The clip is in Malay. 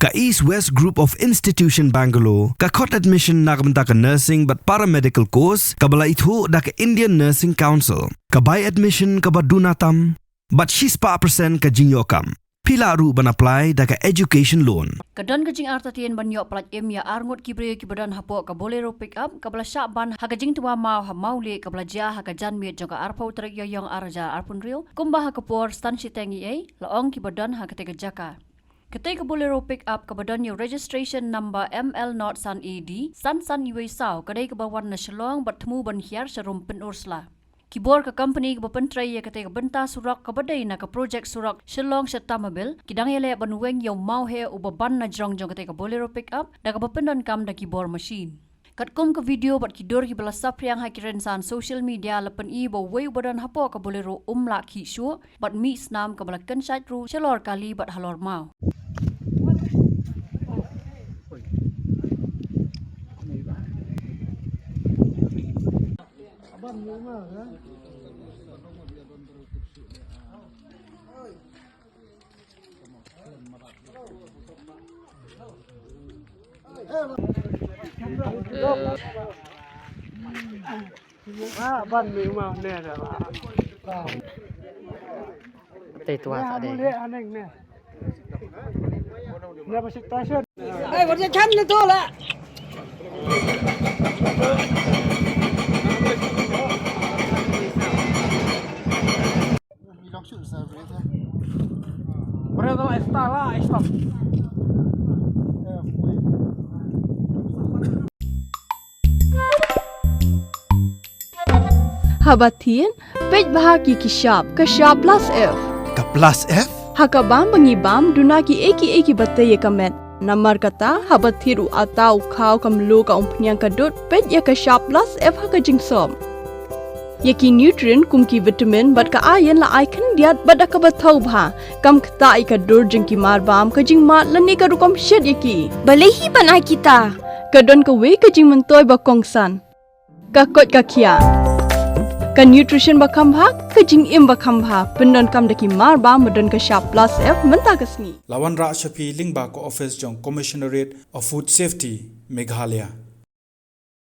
Ka East West Group of Institution Bangalore, ka kot admission nak benta ka nursing but paramedical course, ka bala itu da ka Indian Nursing Council. Ka buy admission ka badunatam, but she's pa percent ka jingyokam. Pila ru ban apply da ka education loan. Kadan kajing Artatien ban yok plat ya arngot kibre kibadan Hapoh ka bolero pick up ka bala syak ban ha kajing tua mau ha Mawheh ka bala ja ha ka janmiet jong ka Arpoh trek yoyong arja arpun real kumba ha ka por stan sitengi laong kibadan ha ka jaka. Ketika bolero pick up ka badan yo registration number ML not san ED san iwe sao kadai ka bawan na Shillong bat temu ban hiar serum pen ursla. Kibor ka company ka bapentray ya ketika benta surak ka badai na ka project surak Shillong Mail kidang yale banweng yo Mawheh ubaban na jong ketika bolero pick up da ka bapendan kam da kibor machine. Katkom ka video bat kidor ki bala sapriang hakiren san social media lapan I bo way badan Hapoh ka bolero umla ki shu bat mi Snam ka bala Kynshait ru Halor kali bat Halor mau. Ban miếng mà nè là tây tua sao đây anh nè nè mà xịt tay sơn đây một cái chăn nữa thôi là Berapa lah stop. Habatien, pej bahagi ki sharp plus F. Ka plus F? Hakabam bangibam dunaki eki batai ya kamet. Namar kata habathiru atau kau kamlu ka umpnyang kadut pej ya ka sharp plus F haka jingsom. Yaki nutrient kum ki vitamin bat ka iron la icon diat bat ka bathau bha kam kta ka dur jing ki marbam ka jing mat lani ka rukom shed yaki. Balehi banai kita. Kadon ka we ka jing mentoy ba kongsan. Ka kot ka kia. Ka nutrition bakam bha ka jing im bakam bha pendon kam daki mar ba medon ka sharp plus F menta kasni Lawan Ra Shafi Lingba ko office jong Commissionerate of Food Safety Meghalaya